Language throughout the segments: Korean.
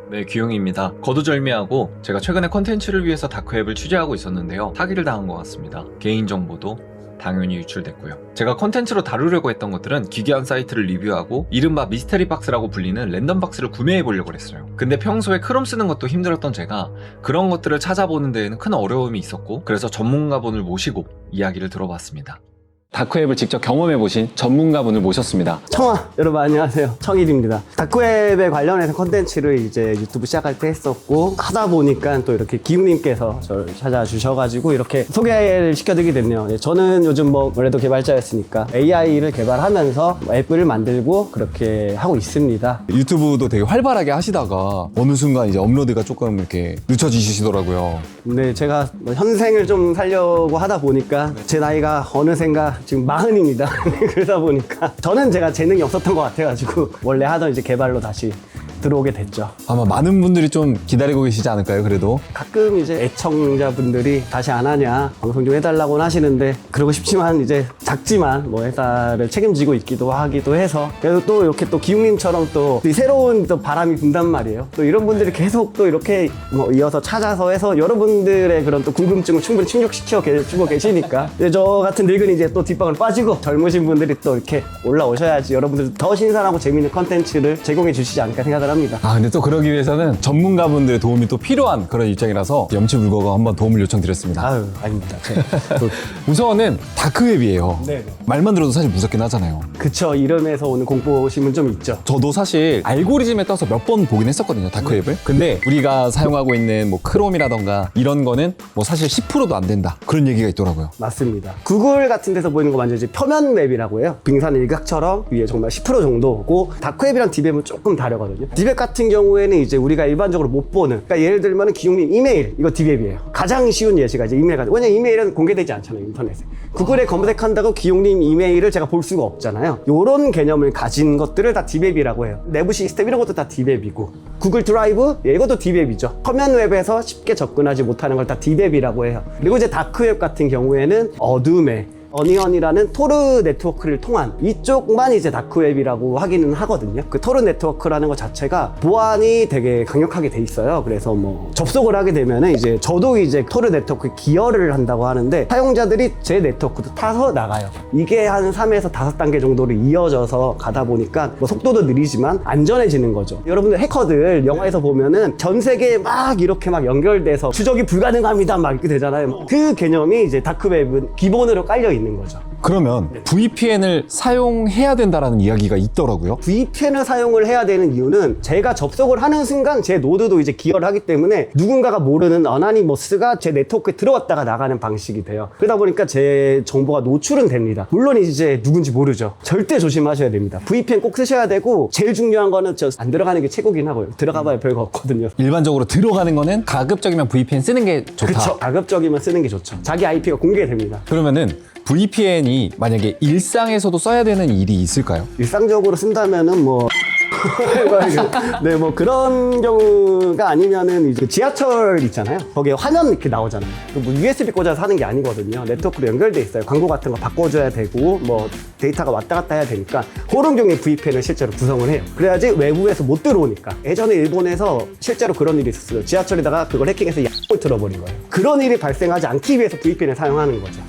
네, 규용입니다. 거두절미하고 제가 최근에 컨텐츠를 위해서 다크웹을 취재하고 있었는데요. 사기를 당한 것 같습니다. 개인정보도 당연히 유출됐고요. 제가 컨텐츠로 다루려고 했던 것들은 기괴한 사이트를 리뷰하고 이른바 미스테리 박스라고 불리는 랜덤 박스를 구매해 보려고 했어요. 근데 평소에 크롬 쓰는 것도 힘들었던 제가 그런 것들을 찾아보는 데에는 큰 어려움이 있었고, 그래서 전문가분을 모시고 이야기를 들어봤습니다. 다크웹을 직접 경험해보신 전문가분을 모셨습니다. 청아 여러분 안녕하세요, 청일입니다. 다크웹에 관련해서 컨텐츠를 이제 유튜브 시작할 때 했었고, 하다 보니까 또 이렇게 기웅님께서 저를 찾아주셔가지고 이렇게 소개를 시켜드리게 됐네요. 저는 요즘 뭐 원래도 개발자였으니까 AI를 개발하면서 앱을 만들고 그렇게 하고 있습니다. 유튜브도 되게 활발하게 하시다가 어느 순간 이제 업로드가 조금 이렇게 늦춰지시더라고요. 근데 제가 뭐 현생을 좀 살려고 하다 보니까 제 나이가 어느샌가 지금 40입니다. 그러다 보니까 저는 제가 재능이 없었던 것 같아가지고 원래 하던 이제 개발로 다시 들어오게 됐죠. 아마 많은 분들이 좀 기다리고 계시지 않을까요, 그래도? 가끔 이제 애청자분들이 다시 안 하냐, 방송 좀 해달라고 하시는데, 그러고 싶지만 이제 작지만 뭐 회사를 책임지고 있기도 하기도 해서, 그래도 또 이렇게 또 기웅님처럼 또 새로운 또 바람이 분단 말이에요. 또 이런 분들이 계속 또 이렇게 뭐 이어서 찾아서 해서 여러분들의 그런 또 궁금증을 충분히 충족시켜 주고 계시니까, 이제 저 같은 늙은이 이제 또 뒷방을 빠지고 젊으신 분들이 또 이렇게 올라오셔야지 여러분들 더 신선하고 재밌는 컨텐츠를 제공해 주시지 않을까 생각을 합니다. 근데 또 그러기 위해서는 전문가분들의 도움이 또 필요한 그런 입장이라서 염치불고가 한번 도움을 요청드렸습니다. 아유, 아닙니다. 우선은 다크웹이에요. 네. 말만 들어도 사실 무섭긴 하잖아요. 그쵸, 이름에서 오는 공포심은 좀 있죠. 저도 사실 알고리즘에 떠서 몇 번 보긴 했었거든요, 다크웹을. 근데 우리가 사용하고 있는 뭐 크롬이라던가 이런 거는 뭐 사실 10%도 안 된다, 그런 얘기가 있더라고요. 맞습니다. 구글 같은 데서 보이는 거 완전 이제 표면 웹이라고 해요. 빙산 일각처럼 위에 정말 10% 정도고, 다크웹이랑 디웹은 조금 다르거든요. 디웹 같은 경우에는 이제 우리가 일반적으로 못 보는, 그러니까 예를 들면 기용님 이메일, 이거 디웹이에요. 가장 쉬운 예시가 이제 이메일 같은, 왜냐면 이메일은 공개되지 않잖아요, 인터넷에. 구글에 검색한다고 기용님 이메일을 제가 볼 수가 없잖아요. 요런 개념을 가진 것들을 다 디웹이라고 해요. 내부 시스템 이런 것도 다 디웹이고, 구글 드라이브, 이것도 디웹이죠. 표면 웹에서 쉽게 접근하지 못하는 걸 다 디웹이라고 해요. 그리고 이제 다크웹 같은 경우에는 어둠에 어니언이라는 토르 네트워크를 통한 이쪽만 이제 다크웹이라고 하기는 하거든요. 그 토르 네트워크라는 것 자체가 보안이 되게 강력하게 돼 있어요. 그래서 뭐 접속을 하게 되면은 이제 저도 이제 토르 네트워크에 기여를 한다고 하는데, 사용자들이 제 네트워크도 타서 나가요. 이게 한 3에서 5단계 정도로 이어져서 가다 보니까 뭐 속도도 느리지만 안전해지는 거죠. 여러분들 해커들 영화에서 보면은 전 세계에 막 이렇게 막 연결돼서 추적이 불가능합니다 막 이렇게 되잖아요. 그 개념이 이제 다크웹은 기본으로 깔려 있는 거죠. 그러면 VPN을 사용해야 된다라는 이야기가 있더라고요. VPN을 사용을 해야 되는 이유는 제가 접속을 하는 순간 제 노드도 이제 기여를 하기 때문에 누군가가 모르는 어나니머스가 제 네트워크에 들어왔다가 나가는 방식이 돼요. 그러다 보니까 제 정보가 노출은 됩니다. 물론 이제 누군지 모르죠. 절대 조심하셔야 됩니다. VPN 꼭 쓰셔야 되고, 제일 중요한 거는 저 안 들어가는 게 최고긴 하고요. 들어가봐야 별거 없거든요. 일반적으로 들어가는 거는 가급적이면 VPN 쓰는 게 좋다. 그쵸. 가급적이면 쓰는 게 좋죠. 자기 IP가 공개됩니다. 그러면은 VPN이 만약에 일상에서도 써야 되는 일이 있을까요? 일상적으로 쓴다면은 뭐 네, 뭐 그런 경우가 아니면은 이제 지하철 있잖아요. 거기에 화면 이렇게 나오잖아요. 뭐 USB 꽂아서 하는 게 아니거든요. 네트워크로 연결돼 있어요. 광고 같은 거 바꿔줘야 되고 뭐 데이터가 왔다 갔다 해야 되니까 그런 경우에 VPN을 실제로 구성을 해요. 그래야지 외부에서 못 들어오니까. 예전에 일본에서 실제로 그런 일이 있었어요. 지하철에다가 그걸 해킹해서 약을 들어버린 거예요. 그런 일이 발생하지 않기 위해서 VPN을 사용하는 거죠.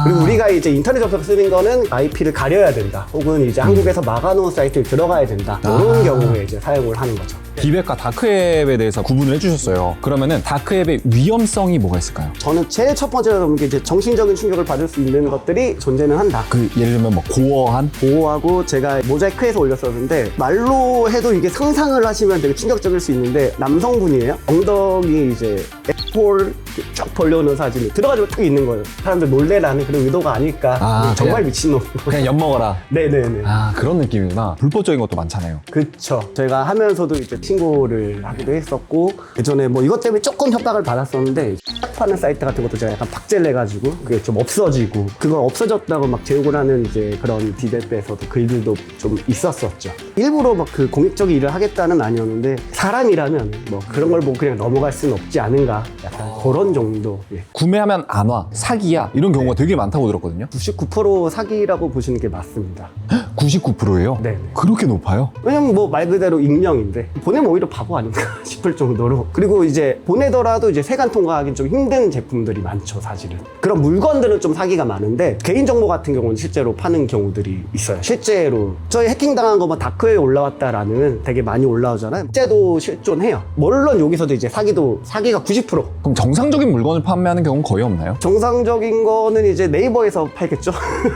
그리고 우리가 이제 인터넷 접속 쓰는 거는 IP를 가려야 된다, 혹은 이제 한국에서 막아놓은 사이트를 들어가야 된다, 이런 경우에 이제 사용을 하는 거죠. 디웹과 다크웹에 대해서 구분을 해주셨어요. 그러면은 다크웹의 위험성이 뭐가 있을까요? 저는 제일 첫 번째로 이제 정신적인 충격을 받을 수 있는 것들이 존재는 한다. 그 예를 들면 뭐 고어한? 보호하고, 제가 모자이크해서 올렸었는데 말로 해도 이게 상상을 하시면 되게 충격적일 수 있는데, 남성분이에요. 엉덩이 이제 애플 쫙 벌려놓은 사진이 들어가지고 딱 있는 거예요. 사람들 놀래라는 그런 의도가 아닐까. 정말 그냥, 미친놈. 그냥 엿먹어라. 네네네. 그런 느낌이구나. 불법적인 것도 많잖아요. 그쵸. 제가 하면서도 이제 신고를 하기도 했었고, 그전에 뭐 이것 때문에 조금 협박을 받았었는데, 파는 사이트 같은 것도 제가 약간 박제를 해가지고 그게 좀 없어지고, 그거 없어졌다고 막 제욕을 하는 이제 그런 디벨에서도 글들도 좀 있었었죠. 일부러 막 그 공익적인 일을 하겠다는 아니었는데, 사람이라면 뭐 그런 걸 보고 그냥 넘어갈 수는 없지 않은가, 약간 그런 그런 정도. 예. 구매하면 안 와, 사기야 이런 경우가 되게 많다고 들었거든요. 99% 사기라고 보시는 게 맞습니다. 99%예요? 네. 그렇게 높아요? 왜냐면 뭐 말 그대로 익명인데 보내면 오히려 바보 아닌가 싶을 정도로. 그리고 이제 보내더라도 이제 세관 통과하기 좀 힘든 제품들이 많죠, 사실은. 그런 물건들은 좀 사기가 많은데 개인정보 같은 경우는 실제로 파는 경우들이 있어요. 실제로 저희 해킹당한 거면 다크에 올라왔다라는 되게 많이 올라오잖아요. 실제도 실존해요. 물론 여기서도 이제 사기가 90%. 그럼 정상적인 물건을 판매하는 경우는 거의 없나요? 정상적인 거는 이제 네이버에서 팔겠죠.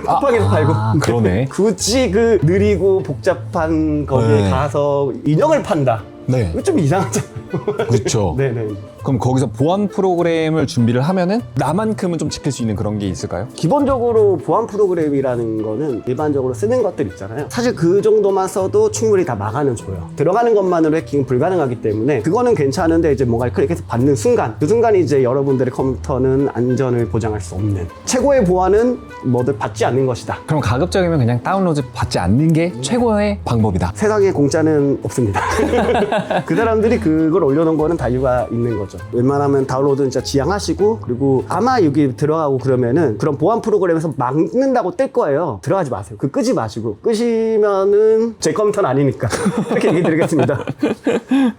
쿠팡에서 팔고. 그러네. 굳이 그 느리고 복잡한 거기에 네. 가서 인형을 판다. 네. 이거 좀 이상하잖아요. 그렇죠. 네네. 그럼 거기서 보안 프로그램을 준비를 하면은 나만큼은 좀 지킬 수 있는 그런 게 있을까요? 기본적으로 보안 프로그램이라는 거는 일반적으로 쓰는 것들 있잖아요. 사실 그 정도만 써도 충분히 다 막아는 줘요. 들어가는 것만으로 해킹은 불가능하기 때문에 그거는 괜찮은데 이제 뭔가를 클릭해서 받는 순간, 그 순간이 이제 여러분들의 컴퓨터는 안전을 보장할 수 없는, 최고의 보안은 뭐든 받지 않는 것이다. 그럼 가급적이면 그냥 다운로드 받지 않는 게 최고의 방법이다. 세상에 공짜는 없습니다. 그 사람들이 그걸 올려놓은 거는 다 이유가 있는 거죠. 웬만하면 다운로드는 진짜 지양하시고, 그리고 아마 여기 들어가고 그러면은 그런 보안 프로그램에서 막는다고 뜰 거예요. 들어가지 마세요. 그 끄지 마시고, 끄시면은 제 컴퓨터는 아니니까 이렇게 얘기 드리겠습니다.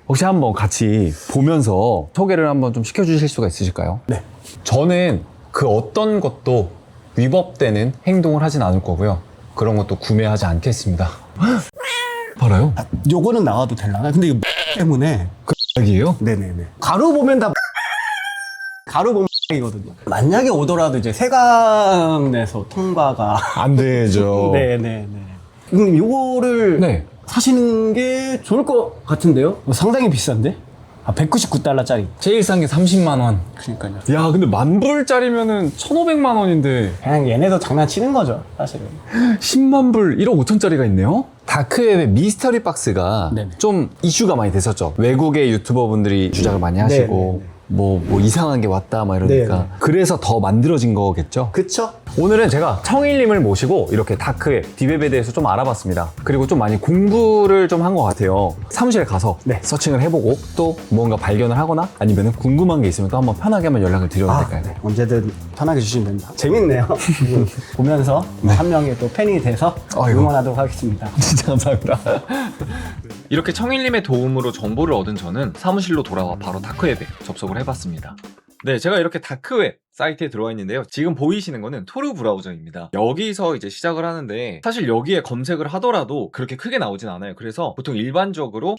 혹시 한번 같이 보면서 소개를 한번 좀 시켜주실 수가 있으실까요? 네. 저는 그 어떤 것도 위법되는 행동을 하진 않을 거고요. 그런 것도 구매하지 않겠습니다. 봐라요? 요거는 나와도 되려나? 근데 이거 때문에. 여기에요? 네네네. 가로 보면 다 가로 보면 이거든요. 만약에 오더라도 이제 세관에서 통과가 안 되죠. 네네네. 요거를 네. 사시는 게 좋을 것 같은데요? 상당히 비싼데? 199달러짜리. 제일 싼 게 30만 원. 그러니까요. 야, 근데 10,000불짜리면은 1,500만 원인데 그냥 얘네도 장난치는 거죠, 사실은. 10만 불 1억 5천짜리가 있네요? 다크웹의 미스터리 박스가 네네. 좀 이슈가 많이 됐었죠. 외국의 유튜버분들이 주작을 많이 하시고 네네. 뭐 이상한 게 왔다 막 이러니까 네네. 그래서 더 만들어진 거겠죠. 그쵸? 오늘은 제가 청일님을 모시고 이렇게 다크웹, 딥웹에 대해서 좀 알아봤습니다. 그리고 좀 많이 공부를 좀 한 것 같아요. 사무실에 가서 네. 서칭을 해보고 또 뭔가 발견을 하거나 아니면 궁금한 게 있으면 또 한번 편하게 한번 연락을 드려도 될까요? 네. 언제든 편하게 주시면 됩니다. 재밌네요. 보면서 한 명의 또 팬이 돼서 아이고. 응원하도록 하겠습니다. 진짜 감사합니다. 이렇게 청일님의 도움으로 정보를 얻은 저는 사무실로 돌아와 바로 다크웹에 접속을 해봤습니다. 네, 제가 이렇게 다크웹 사이트에 들어와 있는데요. 지금 보이시는 거는 토르 브라우저입니다. 여기서 이제 시작을 하는데 사실 여기에 검색을 하더라도 그렇게 크게 나오진 않아요. 그래서 보통 일반적으로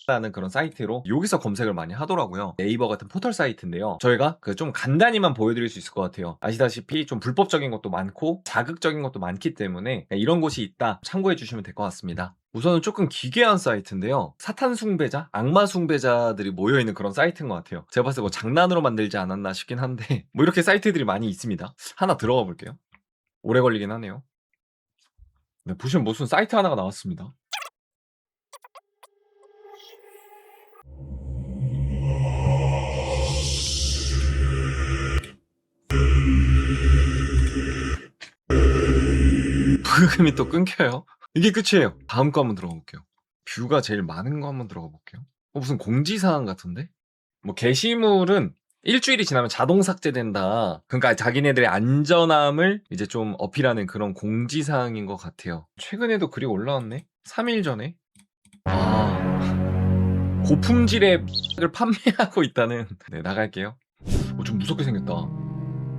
라는 그런 사이트로 여기서 검색을 많이 하더라고요. 네이버 같은 포털 사이트인데요. 저희가 그 좀 간단히만 보여드릴 수 있을 것 같아요. 아시다시피 좀 불법적인 것도 많고 자극적인 것도 많기 때문에 이런 곳이 있다 참고해 주시면 될 것 같습니다. 우선은 조금 기괴한 사이트인데요. 사탄 숭배자, 악마 숭배자들이 모여있는 그런 사이트인 것 같아요. 제가 봤을 때 뭐 장난으로 만들지 않았나 싶긴 한데 뭐 이렇게 사이트들이 많이 있습니다. 하나 들어가 볼게요. 오래 걸리긴 하네요. 네, 보시면 무슨 사이트 하나가 나왔습니다. 부금이 또 끊겨요. 이게 끝이에요. 다음 거 한번 들어가 볼게요. 뷰가 제일 많은 거 한번 들어가 볼게요. 무슨 공지사항 같은데? 뭐 게시물은 일주일이 지나면 자동 삭제된다. 그러니까 자기네들의 안전함을 이제 좀 어필하는 그런 공지사항인 것 같아요. 최근에도 글이 올라왔네? 3일 전에? 아, 고품질의 을 판매하고 있다는. 네, 나갈게요. 좀 무섭게 생겼다.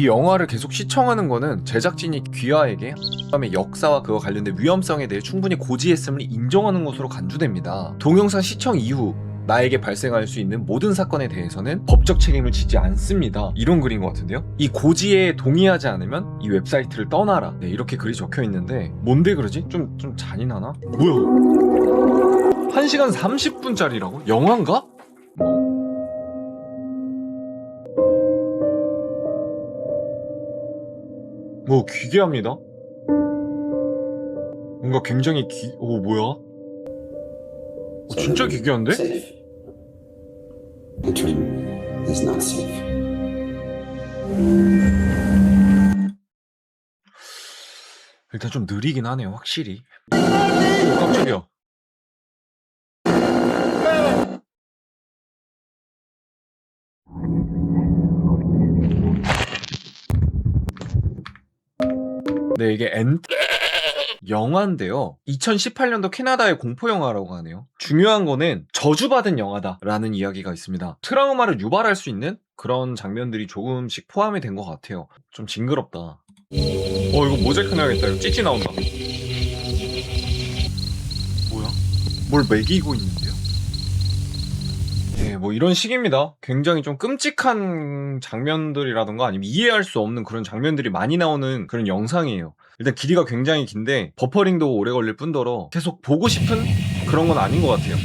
이 영화를 계속 시청하는 거는 제작진이 귀하에게 그다음에 역사와 그와 관련된 위험성에 대해 충분히 고지했음을 인정하는 것으로 간주됩니다. 동영상 시청 이후 나에게 발생할 수 있는 모든 사건에 대해서는 법적 책임을 지지 않습니다. 이런 글인 것 같은데요? 이 고지에 동의하지 않으면 이 웹사이트를 떠나라. 네, 이렇게 글이 적혀 있는데 뭔데 그러지? 좀 잔인하나? 뭐야? 1시간 30분짜리라고? 영화인가? 뭐 기괴합니다. 뭔가 굉장히 오 뭐야? 진짜 기괴한데? Safe. Entering is not safe. 일단 좀 느리긴 하네요, 확실히. 오, 깜짝이야. 네, 이게 영화인데요. 2018년도 캐나다의 공포 영화라고 하네요. 중요한 거는 저주받은 영화다라는 이야기가 있습니다. 트라우마를 유발할 수 있는 그런 장면들이 조금씩 포함이 된 것 같아요. 좀 징그럽다. 이거 모자이크 넣어야겠다. 이거 찌찌 나온다. 뭐야? 뭘 먹이고 있는데요? 네, 뭐 이런 식입니다. 굉장히 좀 끔찍한 장면들이라던가 아니면 이해할 수 없는 그런 장면들이 많이 나오는 그런 영상이에요. 일단 길이가 굉장히 긴데 버퍼링도 오래 걸릴 뿐더러 계속 보고 싶은 그런 건 아닌 것 같아요.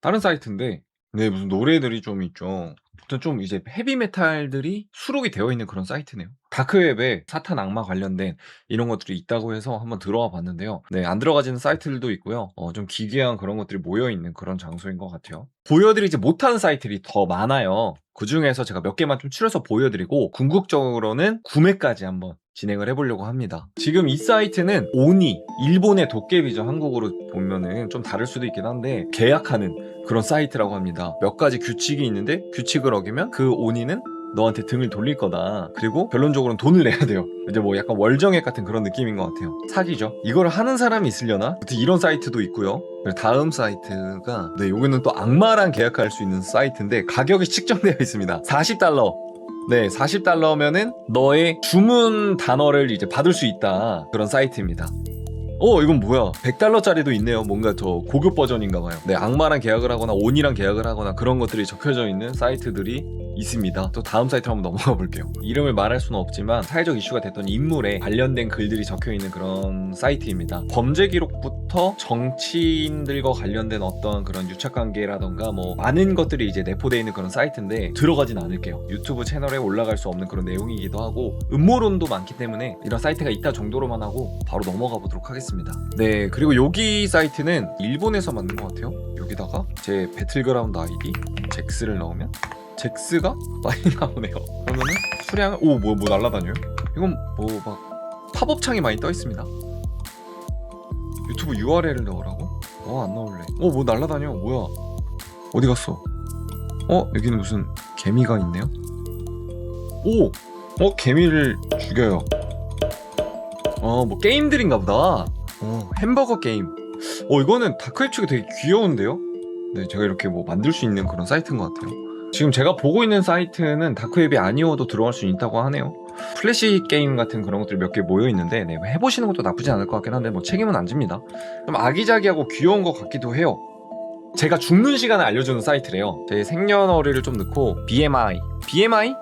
다른 사이트인데 네, 무슨 노래들이 좀 있죠. 아무튼 좀 이제 헤비메탈들이 수록이 되어 있는 그런 사이트네요. 다크웹에 사탄 악마 관련된 이런 것들이 있다고 해서 한번 들어와 봤는데요. 네, 안 들어가지는 사이트들도 있고요. 좀 기괴한 그런 것들이 모여 있는 그런 장소인 것 같아요. 보여드리지 못하는 사이트들이 더 많아요. 그 중에서 제가 몇 개만 좀 추려서 보여드리고 궁극적으로는 구매까지 한번 진행을 해보려고 합니다. 지금 이 사이트는 오니, 일본의 도깨비죠. 한국으로 보면은 좀 다를 수도 있긴 한데 계약하는 그런 사이트라고 합니다. 몇 가지 규칙이 있는데 규칙을 어기면 그 오니는 너한테 등을 돌릴 거다. 그리고 결론적으로는 돈을 내야 돼요. 이제 뭐 약간 월정액 같은 그런 느낌인 것 같아요. 사기죠. 이걸 하는 사람이 있으려나? 이런 사이트도 있고요. 그리고 다음 사이트가 네, 여기는 또 악마랑 계약할 수 있는 사이트인데 가격이 측정되어 있습니다. $40. 네, $40면은 너의 주문 단어를 이제 받을 수 있다. 그런 사이트입니다. 이건 뭐야? $100짜리도 있네요. 뭔가 더 고급 버전인가 봐요. 네, 악마랑 계약을 하거나 온이랑 계약을 하거나 그런 것들이 적혀져 있는 사이트들이 있습니다. 또 다음 사이트로 한번 넘어가 볼게요. 이름을 말할 수는 없지만 사회적 이슈가 됐던 인물에 관련된 글들이 적혀 있는 그런 사이트입니다. 범죄 기록부터 정치인들과 관련된 어떤 그런 유착관계라던가 뭐 많은 것들이 이제 내포되어 있는 그런 사이트인데 들어가진 않을게요. 유튜브 채널에 올라갈 수 없는 그런 내용이기도 하고 음모론도 많기 때문에 이런 사이트가 있다 정도로만 하고 바로 넘어가 보도록 하겠습니다. 네, 그리고 여기 사이트는 일본에서 만든 것 같아요. 여기다가 제 배틀그라운드 아이디 잭스를 넣으면 잭스가 많이 나오네요. 그러면은 수량을 뭐 날라다녀요? 이건 뭐 막 팝업창이 많이 떠 있습니다. 유튜브 URL을 넣으라고? 안 나올래. 뭐 날라다녀. 뭐야? 어디 갔어? 여기는 무슨 개미가 있네요. 개미를 죽여요. 뭐 게임들인가 보다. 햄버거 게임. 이거는 다크웹 측이 되게 귀여운데요? 네, 제가 이렇게 뭐 만들 수 있는 그런 사이트인 것 같아요. 지금 제가 보고 있는 사이트는 다크웹이 아니어도 들어갈 수 있다고 하네요. 플래시 게임 같은 그런 것들이 몇 개 모여 있는데 네, 해보시는 것도 나쁘지 않을 것 같긴 한데 뭐 책임은 안 집니다. 좀 아기자기하고 귀여운 것 같기도 해요. 제가 죽는 시간을 알려주는 사이트래요. 제 생년월일을 좀 넣고 BMI?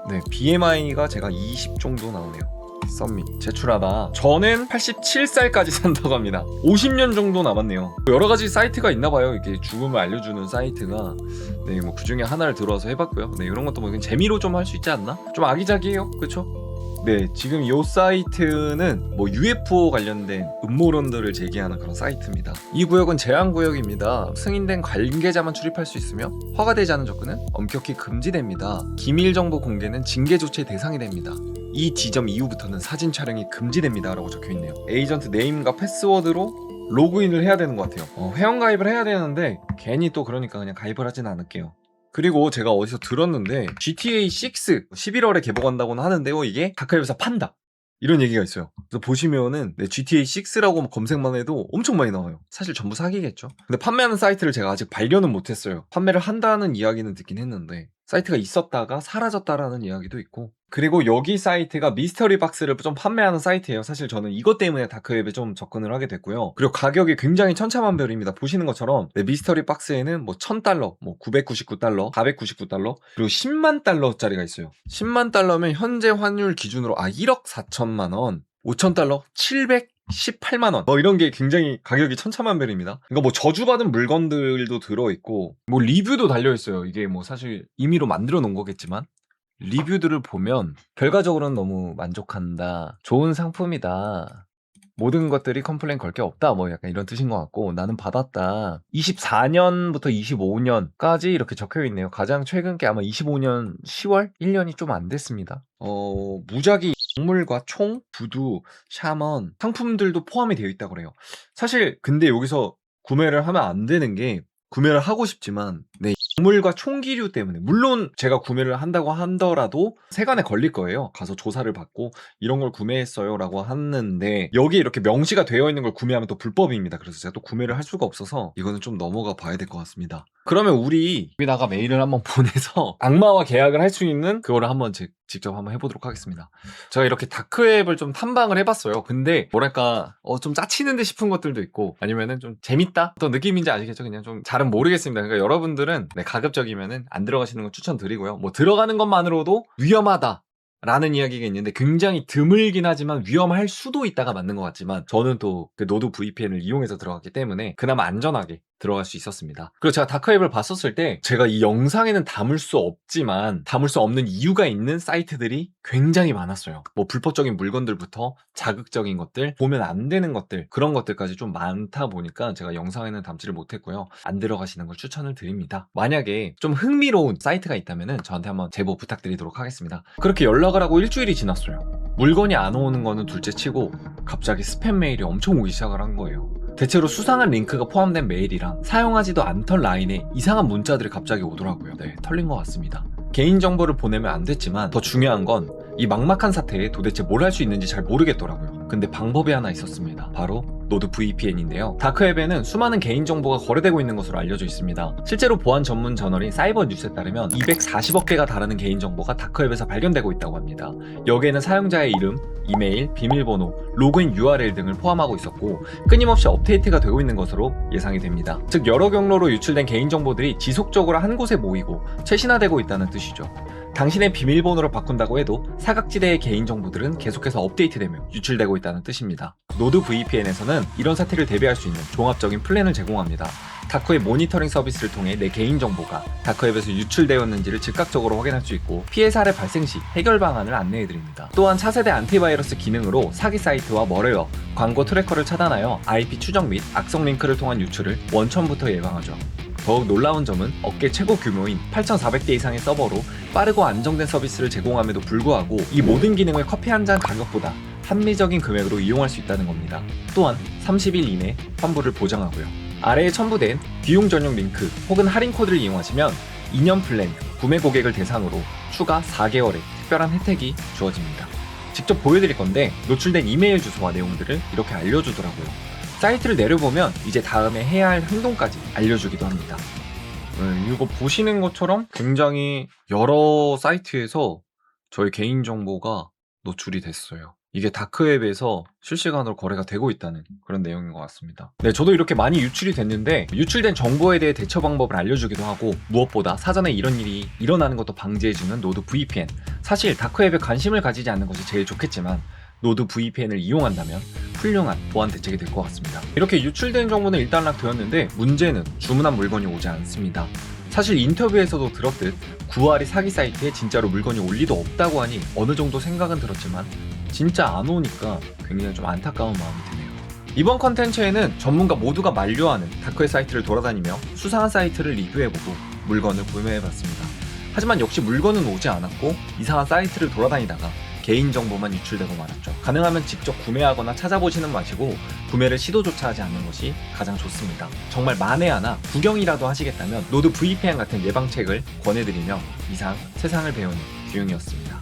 네, BMI가 제가 20 정도 나오네요. 썸밋 제출하다. 저는 87살까지 산다고 합니다. 50년 정도 남았네요. 여러 가지 사이트가 있나 봐요. 이게 죽음을 알려주는 사이트가. 네, 뭐 그 중에 하나를 들어와서 해봤고요. 네, 이런 것도 뭐 재미로 좀 할 수 있지 않나? 좀 아기자기해요. 그쵸? 네, 지금 이 사이트는 뭐 UFO 관련된 음모론들을 제기하는 그런 사이트입니다. 이 구역은 제한구역입니다. 승인된 관계자만 출입할 수 있으며 허가되지 않은 접근은 엄격히 금지됩니다. 기밀정보 공개는 징계 조치의 대상이 됩니다. 이 지점 이후부터는 사진 촬영이 금지됩니다 라고 적혀있네요. 에이전트 네임과 패스워드로 로그인을 해야 되는 것 같아요. 회원가입을 해야 되는데 괜히 또 그러니까 그냥 가입을 하진 않을게요. 그리고 제가 어디서 들었는데 GTA 6 11월에 개봉한다고는 하는데요. 이게 다크웹에서 판다. 이런 얘기가 있어요. 그래서 보시면은 GTA 6라고 검색만 해도 엄청 많이 나와요. 사실 전부 사기겠죠. 근데 판매하는 사이트를 제가 아직 발견은 못했어요. 판매를 한다는 이야기는 듣긴 했는데 사이트가 있었다가 사라졌다라는 이야기도 있고, 그리고 여기 사이트가 미스터리 박스를 좀 판매하는 사이트예요. 사실 저는 이것 때문에 다크웹에 좀 접근을 하게 됐고요. 그리고 가격이 굉장히 천차만별입니다. 보시는 것처럼 미스터리 박스에는 뭐 $1000, 뭐 $999, $499, 그리고 $100,000짜리가 있어요. $100,000면 현재 환율 기준으로 1억 4천만 원, $5,000 718만 원. 뭐 이런 게 굉장히 가격이 천차만별입니다. 그러니까 뭐 저주받은 물건들도 들어있고 뭐 리뷰도 달려있어요. 이게 뭐 사실 임의로 만들어 놓은 거겠지만 리뷰들을 보면 결과적으로는 너무 만족한다, 좋은 상품이다, 모든 것들이 컴플레인 걸 게 없다, 뭐 약간 이런 뜻인 것 같고, 나는 받았다. 24년부터 25년까지 이렇게 적혀 있네요. 가장 최근 게 아마 25년 10월? 1년이 좀 안 됐습니다. 무작위 약물과 총, 부두, 샤먼 상품들도 포함이 되어 있다고 그래요. 사실 근데 여기서 구매를 하면 안 되는 게, 구매를 하고 싶지만 네, 곡물과 총기류 때문에, 물론 제가 구매를 한다고 하더라도 세관에 걸릴 거예요. 가서 조사를 받고 이런 걸 구매했어요 라고 하는데, 여기에 이렇게 명시가 되어 있는 걸 구매하면 또 불법입니다. 그래서 제가 또 구매를 할 수가 없어서 이거는 좀 넘어가 봐야 될 것 같습니다. 그러면 우리 여기다가 메일을 한번 보내서 악마와 계약을 할 수 있는 그거를 한번 직접 한번 해보도록 하겠습니다. 제가 이렇게 다크웹을 좀 탐방을 해봤어요. 근데 뭐랄까 좀 짜치는데 싶은 것들도 있고, 아니면은 좀 재밌다? 어떤 느낌인지 아시겠죠? 그냥 좀 잘은 모르겠습니다. 그러니까 여러분들은 가급적이면은 안 들어가시는 걸 추천드리고요. 뭐 들어가는 것만으로도 위험하다 라는 이야기가 있는데 굉장히 드물긴 하지만 위험할 수도 있다가 맞는 것 같지만, 저는 또 그 노드 VPN을 이용해서 들어갔기 때문에 그나마 안전하게 들어갈 수 있었습니다. 그리고 제가 다크웹을 봤었을 때 제가 이 영상에는 담을 수 없지만 담을 수 없는 이유가 있는 사이트들이 굉장히 많았어요. 뭐 불법적인 물건들부터 자극적인 것들, 보면 안 되는 것들, 그런 것들까지 좀 많다 보니까 제가 영상에는 담지를 못했고요. 안 들어가시는 걸 추천을 드립니다. 만약에 좀 흥미로운 사이트가 있다면 저한테 한번 제보 부탁드리도록 하겠습니다. 그렇게 연락을 하고 일주일이 지났어요. 물건이 안 오는 거는 둘째 치고 갑자기 스팸 메일이 엄청 오기 시작을 한 거예요. 대체로 수상한 링크가 포함된 메일이랑 사용하지도 않던 라인에 이상한 문자들이 갑자기 오더라고요. 네, 털린 것 같습니다. 개인정보를 보내면 안 됐지만 더 중요한 건 이 막막한 사태에 도대체 뭘 할 수 있는지 잘 모르겠더라고요. 근데 방법이 하나 있었습니다. 바로 노드 VPN인데요. 다크웹에는 수많은 개인정보가 거래되고 있는 것으로 알려져 있습니다. 실제로 보안 전문 저널인 사이버 뉴스에 따르면 240억 개가 달하는 개인정보가 다크웹에서 발견되고 있다고 합니다. 여기에는 사용자의 이름, 이메일, 비밀번호, 로그인 URL 등을 포함하고 있었고 끊임없이 업데이트가 되고 있는 것으로 예상이 됩니다. 즉 여러 경로로 유출된 개인정보들이 지속적으로 한 곳에 모이고 최신화되고 있다는 뜻이죠. 당신의 비밀번호를 바꾼다고 해도 사각지대의 개인정보들은 계속해서 업데이트되며 유출되고 있다는 뜻입니다. 노드 VPN에서는 이런 사태를 대비할 수 있는 종합적인 플랜을 제공합니다. 다크웹 모니터링 서비스를 통해 내 개인정보가 다크웹에서 유출되었는지를 즉각적으로 확인할 수 있고 피해 사례 발생 시 해결 방안을 안내해드립니다. 또한 차세대 안티바이러스 기능으로 사기 사이트와 머레어, 광고 트래커를 차단하여 IP 추적 및 악성 링크를 통한 유출을 원천부터 예방하죠. 더욱 놀라운 점은 업계 최고 규모인 8,400대 이상의 서버로 빠르고 안정된 서비스를 제공함에도 불구하고 이 모든 기능을 커피 한 잔 가격보다 합리적인 금액으로 이용할 수 있다는 겁니다. 또한 30일 이내 환불을 보장하고요. 아래에 첨부된 비용 전용 링크 혹은 할인 코드를 이용하시면 2년 플랜 구매 고객을 대상으로 추가 4개월의 특별한 혜택이 주어집니다. 직접 보여드릴 건데 노출된 이메일 주소와 내용들을 이렇게 알려주더라고요. 사이트를 내려보면 이제 다음에 해야 할 행동까지 알려주기도 합니다. 이거 보시는 것처럼 굉장히 여러 사이트에서 저희 개인정보가 노출이 됐어요. 이게 다크웹에서 실시간으로 거래가 되고 있다는 그런 내용인 것 같습니다. 네, 저도 이렇게 많이 유출이 됐는데 유출된 정보에 대해 대처 방법을 알려주기도 하고, 무엇보다 사전에 이런 일이 일어나는 것도 방지해주는 노드 VPN. 사실 다크웹에 관심을 가지지 않는 것이 제일 좋겠지만 노드 VPN을 이용한다면 훌륭한 보안 대책이 될 것 같습니다. 이렇게 유출된 정보는 일단락되었는데 문제는 주문한 물건이 오지 않습니다. 사실 인터뷰에서도 들었듯 구아리 사기 사이트에 진짜로 물건이 올 리도 없다고 하니 어느 정도 생각은 들었지만 진짜 안 오니까 굉장히 좀 안타까운 마음이 드네요. 이번 컨텐츠에는 전문가 모두가 만류하는 다크웹 사이트를 돌아다니며 수상한 사이트를 리뷰해보고 물건을 구매해봤습니다. 하지만 역시 물건은 오지 않았고 이상한 사이트를 돌아다니다가 개인정보만 유출되고 말았죠. 가능하면 직접 구매하거나 찾아보시는 마시고 구매를 시도조차 하지 않는 것이 가장 좋습니다. 정말 만에 하나 구경이라도 하시겠다면 노드 VPN 같은 예방책을 권해드리며 이상 세상을 배우는 규용이었습니다.